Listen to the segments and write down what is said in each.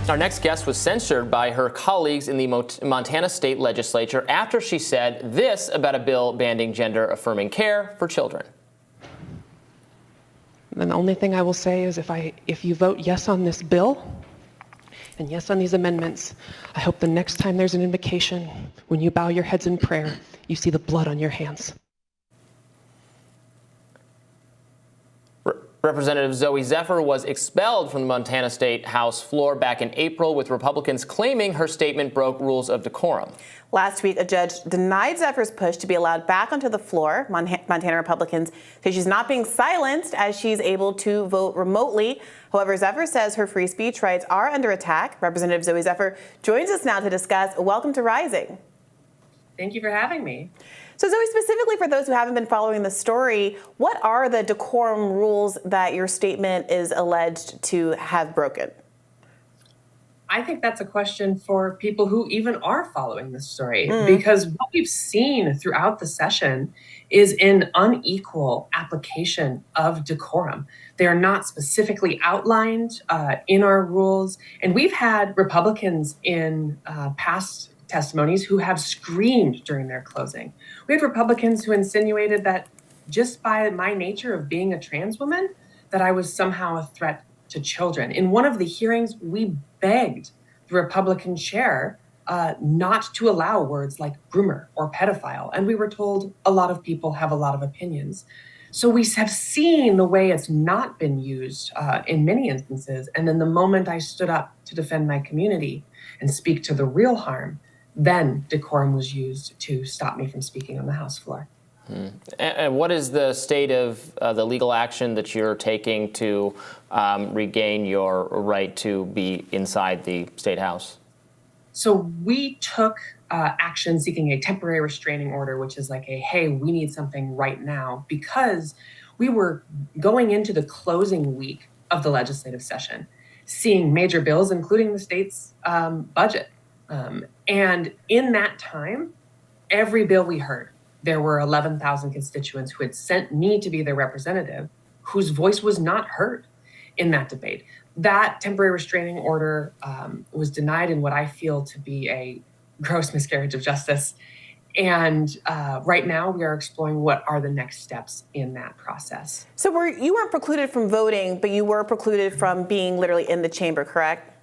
Our next guest was censured by her colleagues in the Montana State Legislature after she said this about a bill banning gender-affirming care for children. And the only thing I will say is if you vote yes on this bill and yes on these amendments, I hope the next time there's an invocation, when you bow your heads in prayer, you see the blood on your hands. Representative Zooey Zephyr was expelled from the Montana State House floor back in April, with Republicans claiming her statement broke rules of decorum. Last week, a judge denied Zephyr's push to be allowed back onto the floor. Montana Republicans say she's not being silenced as she's able to vote remotely. However, Zephyr says her free speech rights are under attack. Representative Zooey Zephyr joins us now to discuss. Welcome to Rising. Thank you for having me. So Zooey, specifically for those who haven't been following the story, what are the decorum rules that your statement is alleged to have broken? I think that's a question for people who even are following this story, because what we've seen throughout the session is an unequal application of decorum. They are not specifically outlined in our rules. And we've had Republicans in past testimonies who have screamed during their closing. We had Republicans who insinuated that just by my nature of being a trans woman, that I was somehow a threat to children. In one of the hearings, we begged the Republican chair not to allow words like groomer or pedophile. And we were told a lot of people have a lot of opinions. So we have seen the way it's not been used in many instances. And then the moment I stood up to defend my community and speak to the real harm, then decorum was used to stop me from speaking on the House floor. And what is the state of the legal action that you're taking to regain your right to be inside the State House? So we took action seeking a temporary restraining order, which is like a, hey, we need something right now, because we were going into the closing week of the legislative session, seeing major bills, including the state's budget. And in that time, every bill we heard, there were 11,000 constituents who had sent me to be their representative, whose voice was not heard in that debate. That temporary restraining order was denied in what I feel to be a gross miscarriage of justice. And right now we are exploring what are the next steps in that process. So you weren't precluded from voting, but you were precluded from being literally in the chamber, correct?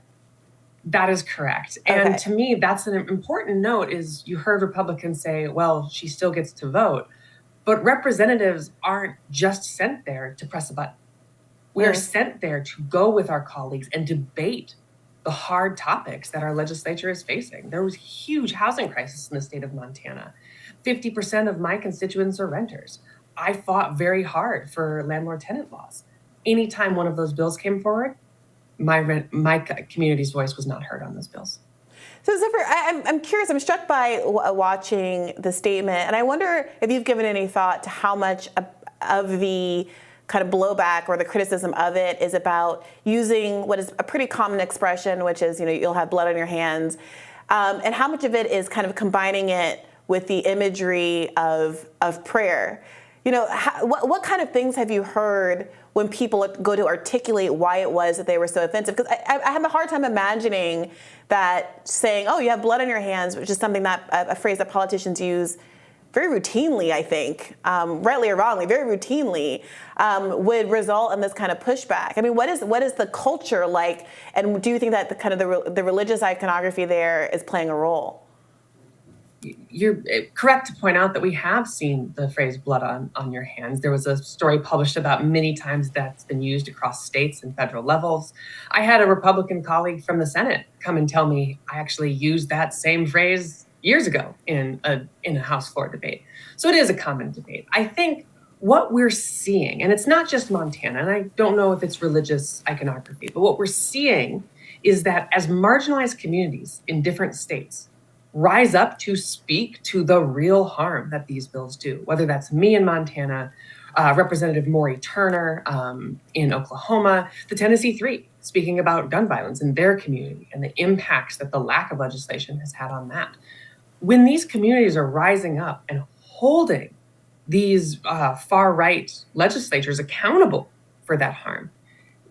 That is correct. Okay. And to me, that's an important note is you heard Republicans say, well, she still gets to vote. But representatives aren't just sent there to press a button. We are sent there to go with our colleagues and debate the hard topics that our legislature is facing. There was a huge housing crisis in the state of Montana. 50% of my constituents are renters. I fought very hard for landlord-tenant laws. Anytime one of those bills came forward, my community's voice was not heard on those bills. So Zephyr, I'm curious, I'm struck by watching the statement, and I wonder if you've given any thought to how much of the kind of blowback or the criticism of it is about using what is a pretty common expression, which is, you'll have blood on your hands, and how much of it is kind of combining it with the imagery of prayer. What kind of things have you heard when people go to articulate why it was that they were so offensive? Because I have a hard time imagining that saying, oh, you have blood on your hands, which is something that a phrase that politicians use very routinely, I think, rightly or wrongly, very routinely, would result in this kind of pushback. I mean, what is the culture like? And do you think that the religious iconography there is playing a role? You're correct to point out that we have seen the phrase blood on your hands. There was a story published about many times that's been used across states and federal levels. I had a Republican colleague from the Senate come and tell me I actually used that same phrase years ago in a House floor debate. So it is a common debate. I think what we're seeing, and it's not just Montana, and I don't know if it's religious iconography, but what we're seeing is that as marginalized communities in different states rise up to speak to the real harm that these bills do, whether that's me in Montana, Representative Maury Turner in Oklahoma, the Tennessee Three, speaking about gun violence in their community and the impacts that the lack of legislation has had on that. When these communities are rising up and holding these far-right legislatures accountable for that harm,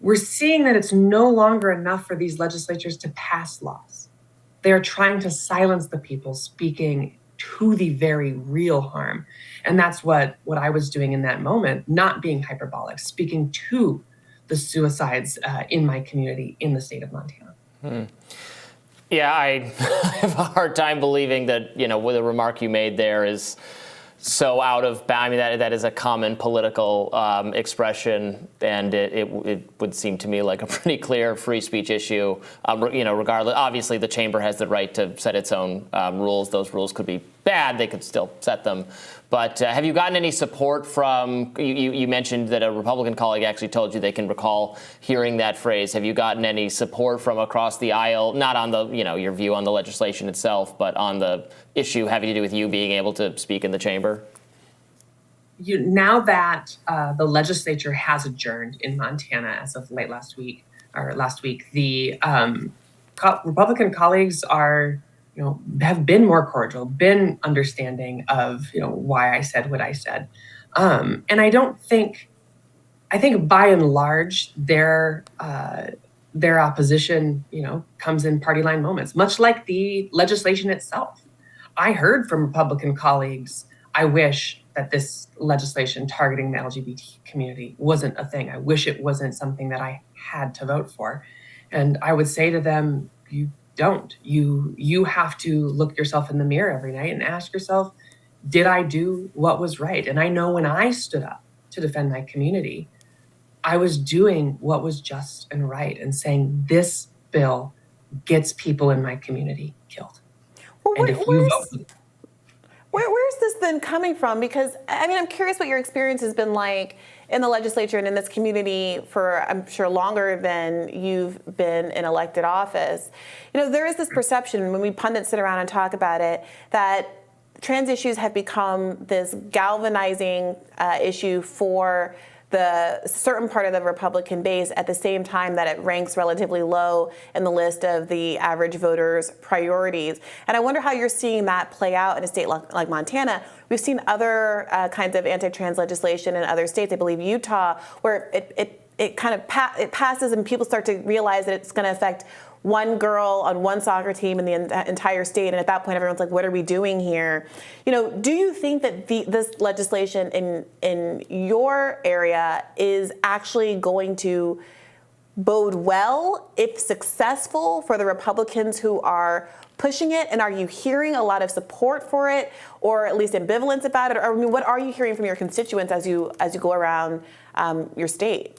we're seeing that it's no longer enough for these legislatures to pass laws. They are trying to silence the people speaking to the very real harm. And that's what I was doing in that moment, not being hyperbolic, speaking to the suicides in my community in the state of Montana. Yeah, I have a hard time believing that, with the remark you made there is so out of bounds. I mean, that is a common political expression, and it would seem to me like a pretty clear free speech issue. Regardless, obviously the chamber has the right to set its own rules. Those rules could be bad; they could still set them. But have you gotten any support from? You mentioned that a Republican colleague actually told you they can recall hearing that phrase. Have you gotten any support from across the aisle? Not on the your view on the legislation itself, but on the issue having to do with you being able to speak in the chamber? Now that the legislature has adjourned in Montana as of last week, the Republican colleagues are, have been more cordial, been understanding of, why I said what I said. And I think by and large, their opposition, comes in party line moments, much like the legislation itself. I heard from Republican colleagues, I wish that this legislation targeting the LGBT community wasn't a thing. I wish it wasn't something that I had to vote for. And I would say to them, you don't. You have to look yourself in the mirror every night and ask yourself, did I do what was right? And I know when I stood up to defend my community, I was doing what was just and right and saying this bill gets people in my community killed. Well, And if you vote, where's this then coming from? Because, I'm curious what your experience has been like in the legislature and in this community for, I'm sure, longer than you've been in elected office. There is this perception when we pundits sit around and talk about it that trans issues have become this galvanizing issue for the certain part of the Republican base at the same time that it ranks relatively low in the list of the average voter's priorities. And I wonder how you're seeing that play out in a state like Montana. We've seen other kinds of anti-trans legislation in other states, I believe Utah, where it kind of it passes and people start to realize that it's going to affect one girl on one soccer team in the entire state, and at that point, everyone's like, "What are we doing here?" Do you think that this legislation in your area is actually going to bode well, if successful, for the Republicans who are pushing it? And are you hearing a lot of support for it, or at least ambivalence about it? Or what are you hearing from your constituents as you go around your state?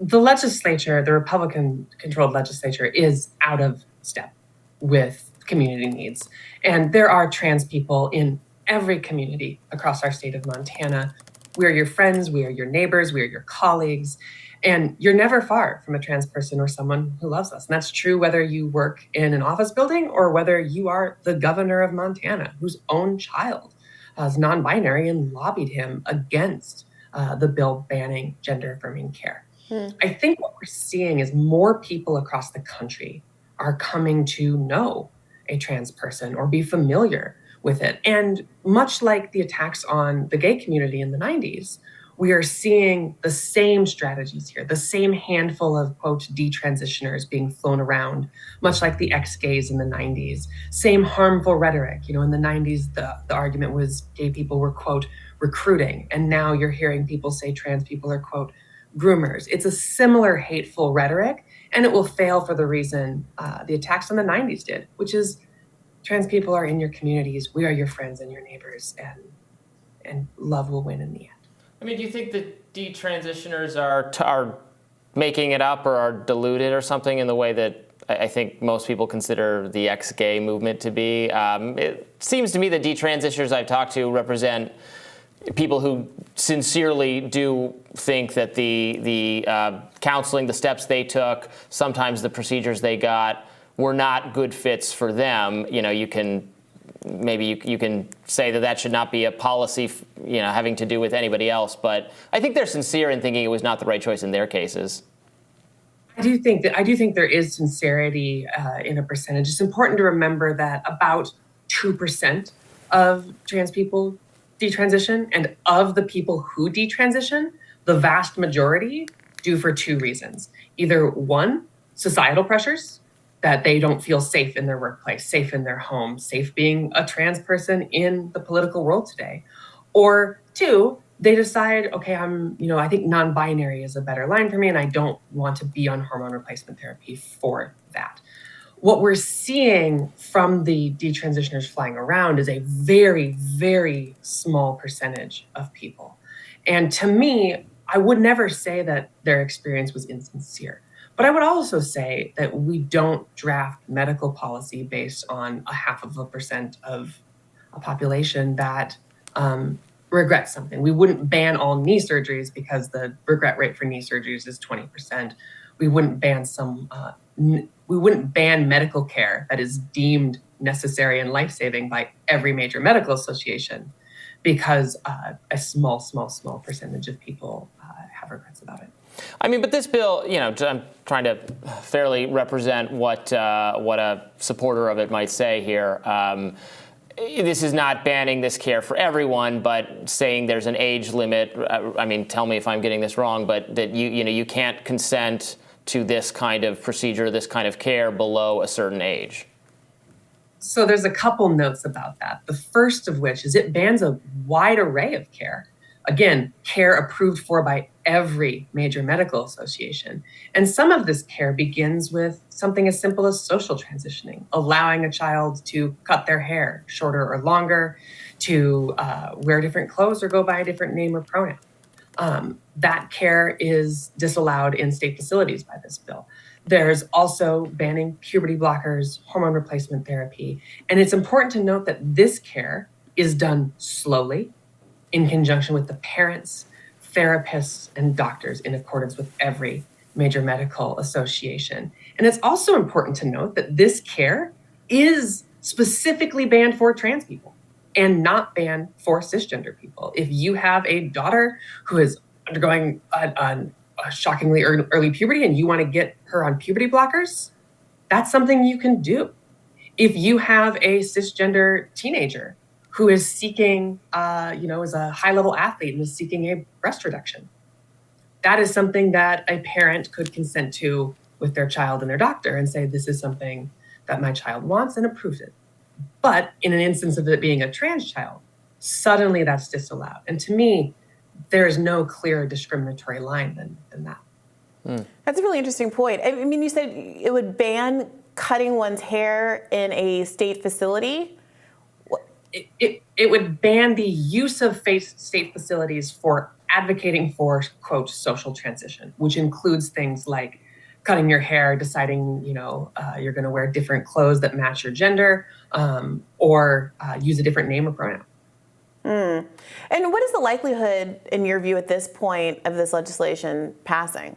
The legislature, the Republican-controlled legislature, is out of step with community needs. And there are trans people in every community across our state of Montana. We are your friends, we are your neighbors, we are your colleagues, and you're never far from a trans person or someone who loves us. And that's true whether you work in an office building or whether you are the governor of Montana, whose own child is non-binary and lobbied him against the bill banning gender-affirming care. I think what we're seeing is more people across the country are coming to know a trans person or be familiar with it. And much like the attacks on the gay community in the 90s, we are seeing the same strategies here, the same handful of, quote, detransitioners being flown around, much like the ex-gays in the 90s. Same harmful rhetoric. In the 90s, the argument was gay people were, quote, recruiting. And now you're hearing people say trans people are, quote, groomers. It's a similar hateful rhetoric, and it will fail for the reason the attacks in the 90s did, which is trans people are in your communities. We are your friends and your neighbors, and love will win in the end. Do you think that detransitioners are making it up or are deluded or something in the way that I think most people consider the ex-gay movement to be? It seems to me that detransitioners I've talked to represent people who sincerely do think that the counseling, the steps they took, sometimes the procedures they got were not good fits for them. You can say that should not be a policy, having to do with anybody else. But I think they're sincere in thinking it was not the right choice in their cases. I do think there is sincerity in a percentage. It's important to remember that about 2% of trans people detransition, and of the people who detransition, the vast majority due for two reasons. Either one, societal pressures, that they don't feel safe in their workplace, safe in their home, safe being a trans person in the political world today. Or two, they decide, okay, I think non-binary is a better line for me, and I don't want to be on hormone replacement therapy for that. What we're seeing from the detransitioners flying around is a very, very small percentage of people. And to me, I would never say that their experience was insincere. But I would also say that we don't draft medical policy based on 0.5% of a population that regrets something. We wouldn't ban all knee surgeries because the regret rate for knee surgeries is 20%. We wouldn't ban we wouldn't ban medical care that is deemed necessary and life-saving by every major medical association because a small percentage of people have regrets about it. I mean, but this bill, I'm trying to fairly represent what a supporter of it might say here. This is not banning this care for everyone, but saying there's an age limit. I mean, tell me if I'm getting this wrong, but that you can't consent to this kind of procedure, this kind of care below a certain age. So there's a couple notes about that. The first of which is it bans a wide array of care. Again, care approved for by every major medical association. And some of this care begins with something as simple as social transitioning, allowing a child to cut their hair shorter or longer, to wear different clothes or go by a different name or pronoun. That care is disallowed in state facilities by this bill. There's also banning puberty blockers, hormone replacement therapy. And it's important to note that this care is done slowly, in conjunction with the parents, therapists, and doctors in accordance with every major medical association. And it's also important to note that this care is specifically banned for trans people and not banned for cisgender people. If you have a daughter who is undergoing a shockingly early puberty and you want to get her on puberty blockers, that's something you can do. If you have a cisgender teenager who is seeking, is a high-level athlete and is seeking a breast reduction, that is something that a parent could consent to with their child and their doctor and say, this is something that my child wants, and approves it. But in an instance of it being a trans child, suddenly that's disallowed. And to me, there is no clear discriminatory line than that. That's a really interesting point. I mean, you said it would ban cutting one's hair in a state facility. It would ban the use of state facilities for advocating for, quote, social transition, which includes things like cutting your hair, deciding, you're going to wear different clothes that match your gender, or use a different name or pronoun. And what is the likelihood, in your view, at this point of this legislation passing?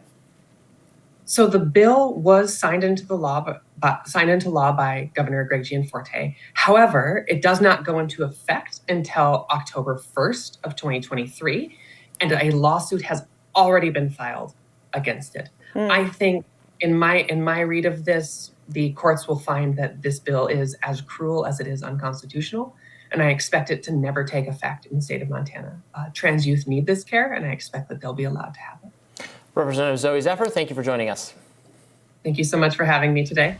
So the bill was signed into law by Governor Greg Gianforte. However, it does not go into effect until October 1st of 2023, and a lawsuit has already been filed against it. I think in my read of this, the courts will find that this bill is as cruel as it is unconstitutional, and I expect it to never take effect in the state of Montana. Trans youth need this care, and I expect that they'll be allowed to have it. Representative Zooey Zephyr, thank you for joining us. Thank you so much for having me today.